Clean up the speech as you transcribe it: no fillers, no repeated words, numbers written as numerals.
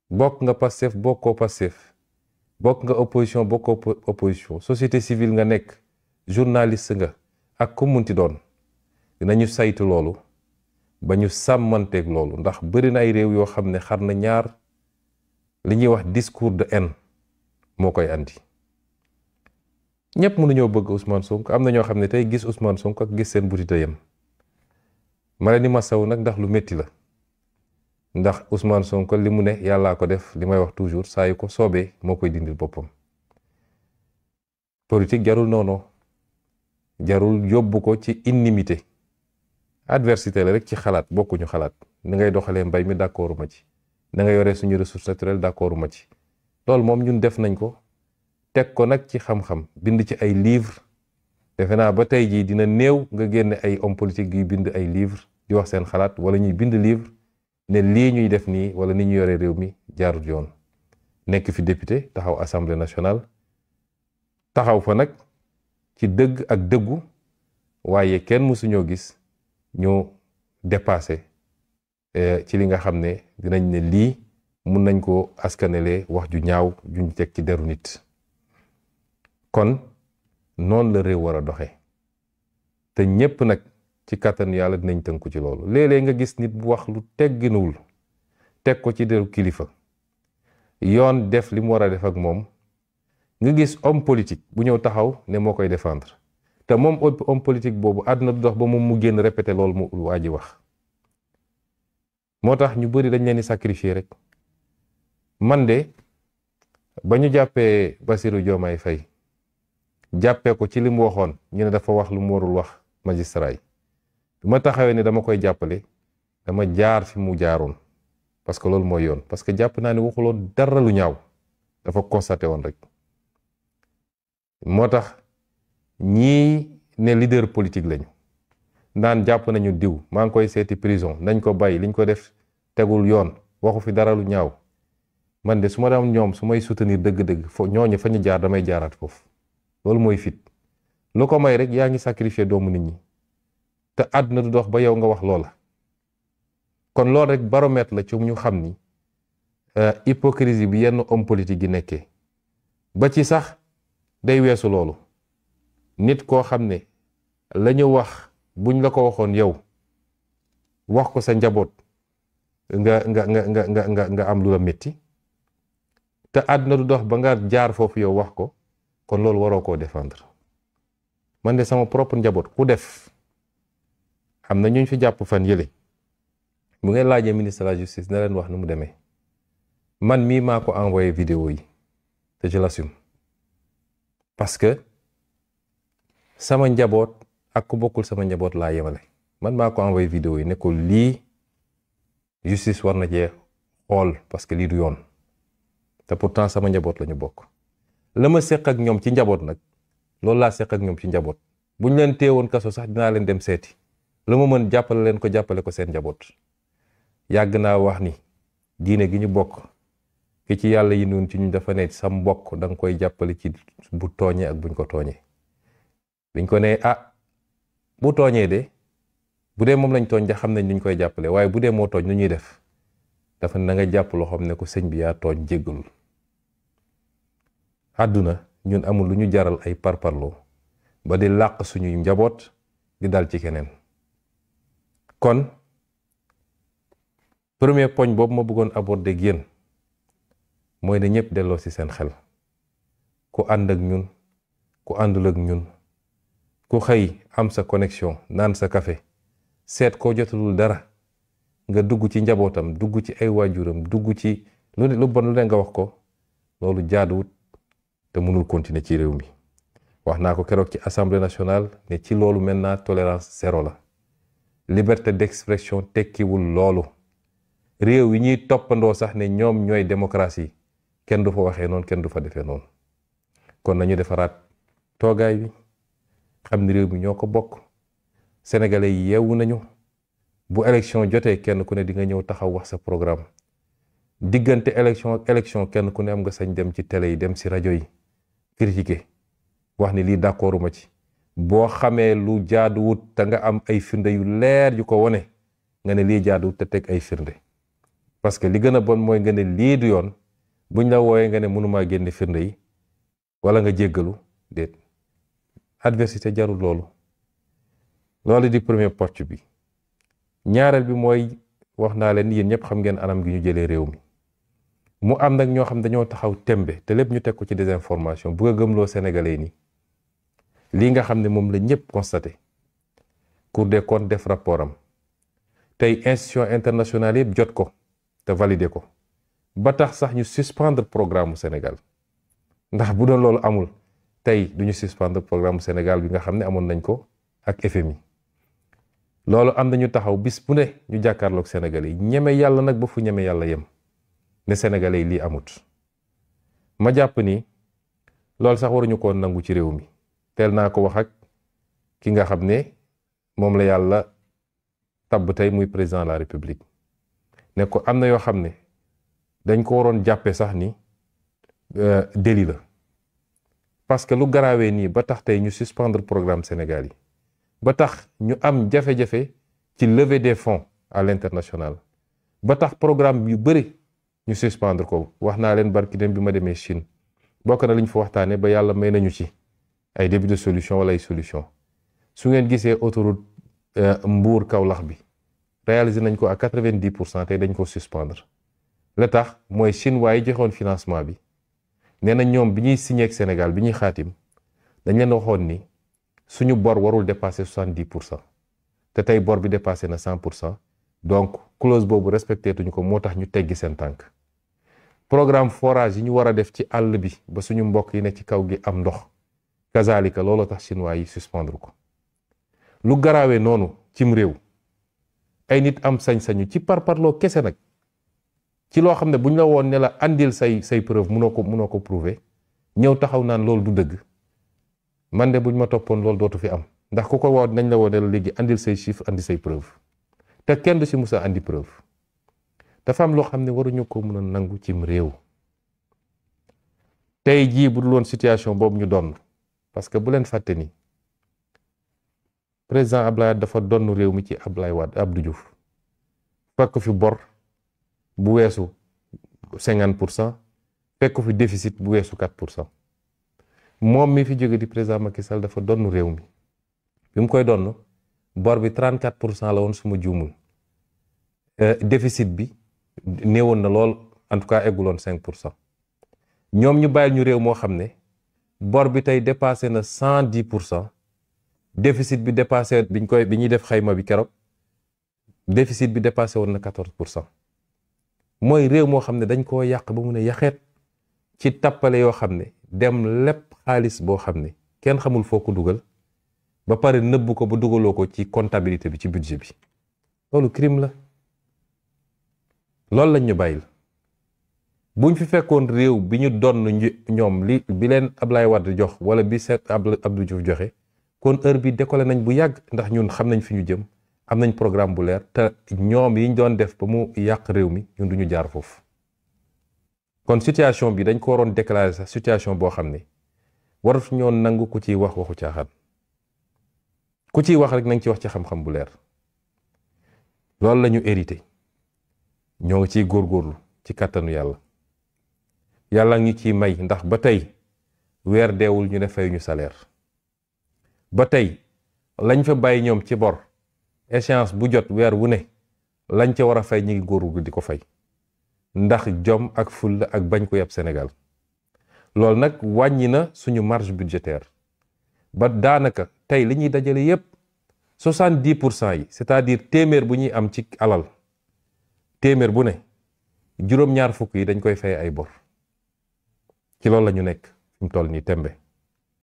bokk nga Pastef bokkoo Pastef, bokk nga opposition bokkoo opposition, société civile nga nekk, journaliste nga ak ku munti doon, dinañu saytu loolu ba ñu sàmmanteeg loolu. ndax bëri na ay réew yoo xam ne xar na ñaar li ñuy wax discours de haine moo koy andi. ñëpp mënuñoo bëgg Ousmane Sonko, am na ñoo xam ne tey gis Ousmane Sonko ak gis seen butita yem. ma leen di masawu nag ndax lu métti la, ndax Ousmane Sonko li mu ne yàllaa ko def, li may wax toujours saa yu ko soobee moo koy dindil boppam. politique jarul noonu, jarul yóbbu ko ci inimité. adversité la rek ci xalaat, bokkuñu xalaat. ni ngay doxalee mbay mi d'accordu ma ci, da nga yore suñu ressource naturelle d'accordu ma ci. loolu moom ñun def nañ ko, teg ko nag ci xam-xam, bind ci ay livre. defe naa ba tey jii dina néew nga génne ay homme politique yu bind ay livre di wax seen xalaat, wala ñuy bind livre ne lii ñuy def nii wala ni ñu yore réew mi jaarut yoon. nekk fi député taxaw assemblée nationale, taxaw fa nag ci dëgg ak dëggu, waaye kenn mësuñoo gis ñu dépassé ci li nga xam ne dinañ ne lii mun nañ ko askanelee wax ju ñaaw juñ teg ci deru nit. kon noonu la réew war a doxee, te ñépp nag ci kàttan yàlla dinañ tënku ci loolu. léeg-léeg nga gis nit bu wax lu tegginuwul teg ko ci deru kilifa, yoon def li mu war a def ak moom, nga gis homme politique bu ñëw taxaw ne moo koy défendre, te moom homme politique boobu àdduna du dox ba moom mu génn répété loolu mu waa ji wax. moo tax ñu bëri dañ leen di sacrifier rek. man de ba ñu jàppee Bassirou Diomaye Faye jàppee ko ci li mu waxoon, ñu ne dafa wax lu mu warul wax magistrat yi, du ma taxawee ne dama koy jàppale, dama jaar fi mu jaaroon, parce que loolu mooy yoon. parce que jàpp naa ne waxuloon dara lu ñaaw, dafa constaté woon rek. moo tax ñii ne leader politique lañu naan jàpp nañu diw, maa ngi koy seeti prison, nañ ko bàyyi, liñ ko def tegul yoon, waxu fi dara lu ñaaw. man de su ma daan ñoom su may soutenir dëgg-dëgg ñooñu fa ñu jaar damay jaaraat foofu. loolu mooy fit. lu ko may rek yaa ngi sacrifier doomu nit ñi, te àdduna du dox ba yow nga wax loola. kon loolu rek baromètre la ci ñu xam ni hypocrisie bi yenn homme politique yi nekkee. ba ci sax day weesu loolu. nit koo xam ne la ñu wax buñ la ko waxoon yow wax ko sa njaboot nga am lu la metti, te àdduna du dox ba nga jaar foofu yow wax ko, kon loolu waroo koo défendre. man de sama propre njaboot ku def, am na ñu fi jàpp fan yële, mu ngeen laajee ministre de la justice na leen wax nu mu demee. man mii maa ko envoyé vidéo yi, te je l'assume, parce que sama njaboot ak ku bokkul sama njaboot laa yemale. man maa ko envoyé vidéo yi ne ko lii justice war na cee xool, parce que lii du yoon, te pourtant sama njaboot la ñu bokk. la ma seq ak ñoom ci njaboot nag, loolu laa seq ak ñoom ci njaboot. buñ leen teewoon kaso sax dinaa leen dem seeti, la ma mën jàppale leen ko, jàppale ko seen njaboot. yàgg naa wax ni diine gi ñu bokk, ki ci yàlla yi noonu ci ñu dafa ne sa mbokk da nga koy jàppale ci bu tooñee ak buñ ko tooñee. biñ ko ne bu tooñee de, bu dee moom lañ tooñ da xam nañ nuñ koy jàppale, waaye bu dee moo tooñ nu ñuy def, dafa na nga jàpp loo xam ne ko sëñ bi yaa tooñ jéggalul. àdduna ñun amul lu ñu jaral ay parparloo ba di làq suñuy njaboot di dal ci keneen. kon premier poñ boobu ma bëggoon aborder ak yéen mooy ne ñëpp delloo ci seen xel. ku ànd ak ñun, ku àndul ak ñun, ku xëy am sa connexion naan sa café seet koo jotalul dara, nga dugg ci njabootam, dugg ci ay waajuram, dugg ci lu bon lu ne nga wax ko, loolu jaaduwut te mënul continuer ci réew mi. wax naa ko keroog ci assemblée nationale ne ci loolu maintenant tolérance zéro la. liberté d'expression tekkiwul loolu. réew yi ñuy toppandoo sax ne ñoom ñooy démocratie, kenn du fa waxee noonu, kenn du fa defee noonu. kon nañu defaraat toogaay bi, xam ni réew mi ñoo ko bokk. sénégalais yi yeewu nañu. bu élection jotee kenn ku ne di nga ñëw taxaw wax sa programme. diggante élection ak élection kenn ku ne am nga sañ dem ci télé yi, dem ci rajo yi, critiquer, wax ni lii d'accorduma ci. boo xamee lu jaaduwut te nga am ay firnde yu leer yu ko wone, nga ne lii jaaduwut te teg ay firnde. parce que li gën a bon mooy nga ne lii du yoon buñ la wooyee nga ne mënumaa génne firnde yi wala nga jéggalu déet. adversité jarul loolu di premier poche bi. ñaareel bi mooy wax naa leen yéen ñëpp xam ngeen anam gi ñu jëlee réew mi mu am nag ñoo xam dañoo taxaw tembe te lépp ñu teg ko ci désinformation bu nga gëmloo sénégalais ni lii nga xam ne moom la ñëpp constaté Cour des comptes def rapport am tey institution internationale yëpp jot ko te validé ko ba tax sax ñu suspendre programme mu Sénégal ndax bu doon loolu amul tey duñu suspendre programme mu Sénégal bi nga xam ne amoon nañ ko ak FMI. loolu am nañu taxaw bis bu ne ñu jàkkaarloog sénégalais yi ñeme yàlla nag ba fu ñeme yàlla yem ne sénégalais yi lii amut. ma jàpp ni loolu sax waruñu ko nangu ci réew mi teel naa ko wax ak ki nga xam ne moom la yàlla tabb tey muy président de la république ne ko am na yoo xam ne dañ ko waroon jàppe sax ni délit la parce que lu garaawee nii ba tax tey ñu suspendre programme Sénégal yi ba tax ñu am jafe-jafe ci levée des fonds à l'international ba tax programme yu bëri ñu suspendre ko wax naa leen barki dem bi ma demee Chine bokk na li ñu fa waxtaane ba yàlla may nañu ci ay début de solution wala ay solution su ngeen gisee autoroute Mbour Kaolack bi réalisé nañ ko à 90% tey dañ ko suspendre la tax mooy chinois yi joxoon financement bi nee na ñoom bi ñuy signé ak Sénégal bi ñuy xaatim dañ leen waxoon ni suñu bor warul dépasser 70% te tey bor bi dépassé na 100% donc clause boobu respecté tuñu ko moo tax ñu teggi seen tànk programme forage yi ñu war a def ci àll bi ba suñu mbokk yi ne ci kaw gi am ndox kazalika looloo tax chinois yi suspendre ko lu garaawee noonu cim réew ay nit am sañ-sañu ci parparloo kese nag ci loo xam ne bu ñu la woon ne la andil say preuve munoo ko prouver ñëw taxaw naan loolu du dëgg man de buñ ma toppoon loolu dootu fi am ndax ku ko woo nañ la woo ne la léegi andil say chiffre andi say preuve te kenn du si musa andi preuve dafa am loo xam ne waruñu ko mën a nangu cim réew tey jii bu dul woon situation boobu ñu donn parce que bu leen fàtte ni président Abdoulaye Wade dafa donn réew mi ci Abdou Diouf fekk fi bor bu weesu 50% fekk fi déficit bu weesu 4%. moom mi fi jóge di président Macky Sall dafa donn réew mi bi mu koy donn bor bi 34% la woon suma juumul déficit bi néewoon na lool en tout cas egguloon 5%. ñoom ñu bàyyil ñu réew moo xam ne bor bi tey dépassé na 110%. déficit bi dépassé bi ñuy def xayma bi keroog déficit bi dépassé woon na 14%. mooy réew moo xam ne dañ koo yàq ba mu ne yaxeet ci tappale yoo xam ne dem lépp xaalis boo xam ne kenn xamul foo ko dugal ba pare nëbb ko ba dugaloo ko ci comptabilité bi ci budget bi loolu crime la loolu lañ ñu bàyyil buñ fi fekkoon réew bi ñu donn ñoom li bi leen Ablaye Wade jox wala bi seet Abdou Diouf joxe kon heure bi décollé nañ bu yàgg ndax ñun xam nañ fi ñu jëm am nañ programme bu leer te ñoom yiñ doon def ba mu yàq réew mi ñun duñu jaar foofu kon situation bi dañ ko waroon déclarer sax situation boo xam ne waratu ñoo nangu ku ciy wax waxu caaxaan ku ciy wax rek nañ ci wax ci xam-xam bu leer loolu la ñu hérité ñoo ngi ciy góorgóorlu ci kàttanu yàlla ngi ciy may ndax ba tey weer deewul ñu ne fay ñu salaire ba tey lañ fa bàyyi ñoom ci bor échéance bu jot weer wu ne lañ ca war a fay ñu ngi góorgóorlu di ko fay ndax jom ak fulla ak bañ ko yab Sénégal loolu nag wàññi na suñu marge budgétaire ba daanaka tey li ñuy dajale yépp 70% yi c'est-à-dire téeméer bu ñuy am ci alal téeméer bu ne juróom-ñaar fukk yi dañ koy fay ay bor ci loolu la ñu nekk fi mu toll nii tembe